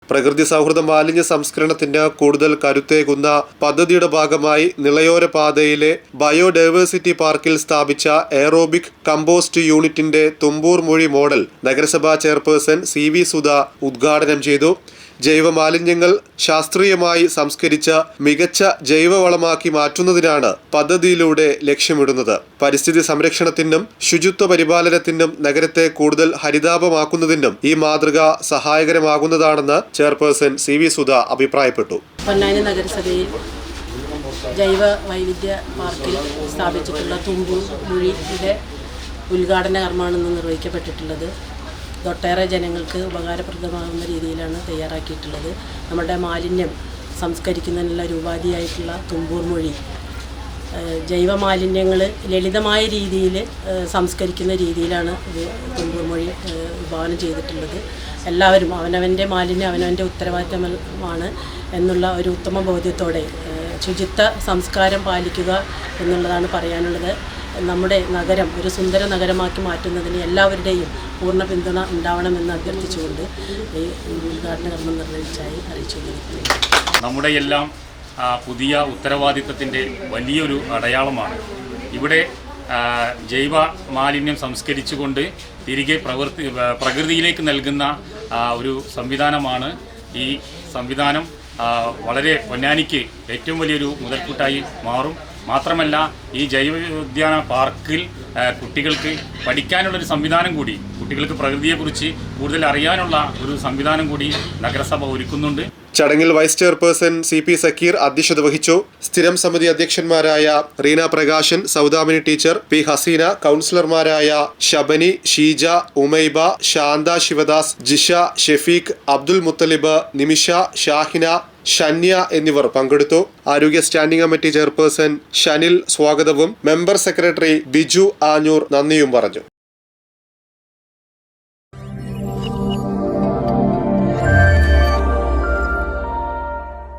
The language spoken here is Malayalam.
പ്രകൃതി സൗഹൃദ മാലിന്യ സംസ്കരണത്തിന് കൂടുതൽ കരുത്തേകുന്ന പദ്ധതിയുടെ ഭാഗമായി നിളയോര പാതയിലെ ബയോഡൈവേഴ്സിറ്റി പാർക്കിൽ സ്ഥാപിച്ച എയറോബിക് കമ്പോസ്റ്റ് യൂണിറ്റിന്റെ തുമ്പൂർ മൊഴി മോഡൽ നഗരസഭാ ചെയർപേഴ്സൺ CV സുധ ഉദ്ഘാടനം ചെയ്തു. ജൈവ മാലിന്യങ്ങൾ ശാസ്ത്രീയമായി സംസ്കരിച്ച മികച്ച ജൈവവളമാക്കി മാറ്റുന്നതിനാണ് പദ്ധതിയിലൂടെ ലക്ഷ്യമിടുന്നത്. പരിസ്ഥിതി സംരക്ഷണത്തിനും ശുചിത്വ പരിപാലനത്തിനും നഗരത്തെ കൂടുതൽ ഹരിതാപമാക്കുന്നതിനും ഈ മാതൃക സഹായകരമാകുന്നതാണെന്ന് ചെയർപേഴ്സൺ CV സുധ അഭിപ്രായപ്പെട്ടു. പൊന്നാനി നഗരസഭയിൽ ജൈവ വൈവിധ്യ പാർക്കിൽ സ്ഥാപിച്ചിട്ടുള്ള തുമ്പൂർ മൊഴിയുടെ ഉദ്ഘാടന കർമ്മമാണ് ഇന്ന് നിർവഹിക്കപ്പെട്ടിട്ടുള്ളത്. ഒട്ടേറെ ജനങ്ങൾക്ക് ഉപകാരപ്രദമാകുന്ന രീതിയിലാണ് തയ്യാറാക്കിയിട്ടുള്ളത്. നമ്മുടെ മാലിന്യം സംസ്കരിക്കുന്നതിനുള്ള രൂപാധിയായിട്ടുള്ള തുമ്പൂർ മൊഴി ജൈവ മാലിന്യങ്ങൾ ലളിതമായ രീതിയിൽ സംസ്കരിക്കുന്ന രീതിയിലാണ് ഇത് തുമ്പൂർ മൊഴി വിഭാവനം ചെയ്തിട്ടുള്ളത്. എല്ലാവരും അവനവൻ്റെ മാലിന്യം അവനവൻ്റെ ഉത്തരവാദിത്തമാണ് എന്നുള്ള ഒരു ഉത്തമ ബോധ്യത്തോടെ ശുചിത്വ സംസ്കാരം പാലിക്കുക എന്നുള്ളതാണ് പറയാനുള്ളത്. നമ്മുടെ നഗരം ഒരു സുന്ദര നഗരമാക്കി മാറ്റുന്നതിന് എല്ലാവരുടെയും പൂർണ്ണ പിന്തുണ ഉണ്ടാവണമെന്ന് അഭ്യർത്ഥിച്ചുകൊണ്ട് ഈ ഉദ്ഘാടന കർമ്മം നിർവഹിച്ചായി അറിയിച്ചുകൊണ്ടിരിക്കുന്നു. നമ്മുടെ എല്ലാം പുതിയ ഉത്തരവാദിത്തത്തിൻ്റെ വലിയൊരു അടയാളമാണ്. ഇവിടെ ജൈവ മാലിന്യം സംസ്കരിച്ചുകൊണ്ട് തിരികെ പ്രകൃതിയിലേക്ക് നൽകുന്ന ഒരു സംവിധാനമാണ്. ഈ സംവിധാനം വളരെ പൊന്നാനിക്ക് ഏറ്റവും വലിയൊരു മുതൽക്കൂട്ടായി മാറും. മാത്രമല്ല, ഈ ജൈവോദ്യാന പാർക്കിൽ കുട്ടികൾക്ക് പഠിക്കാനുള്ളൊരു സംവിധാനം കൂടി, കുട്ടികൾക്ക് പ്രകൃതിയെക്കുറിച്ച് കൂടുതൽ അറിയാനുള്ള ഒരു സംവിധാനം കൂടി നഗരസഭ ഒരുക്കുന്നുണ്ട്. ചടങ്ങിൽ വൈസ് ചെയർപേഴ്സൺ CP സക്കീർ അധ്യക്ഷത വഹിച്ചു. സ്ഥിരം സമിതി അധ്യക്ഷന്മാരായ റീന പ്രകാശൻ, സൗദാമിനി ടീച്ചർ, P ഹസീന, കൗൺസിലർമാരായ ശബനി, ഷീജ, ഉമൈബ, ശാന്ത ശിവദാസ്, ജിഷ, ഷെഫീഖ്, അബ്ദുൽ മുത്തലിബ്, നിമിഷ, ഷാഹിന, ഷന്യ എന്നിവർ പങ്കെടുത്തു. ആരോഗ്യ സ്റ്റാൻഡിംഗ് കമ്മിറ്റി ചെയർപേഴ്സൺ ഷനിൽ സ്വാഗതവും മെമ്പർ സെക്രട്ടറി ബിജു ആഞ്ഞൂർ നന്ദിയും പറഞ്ഞു.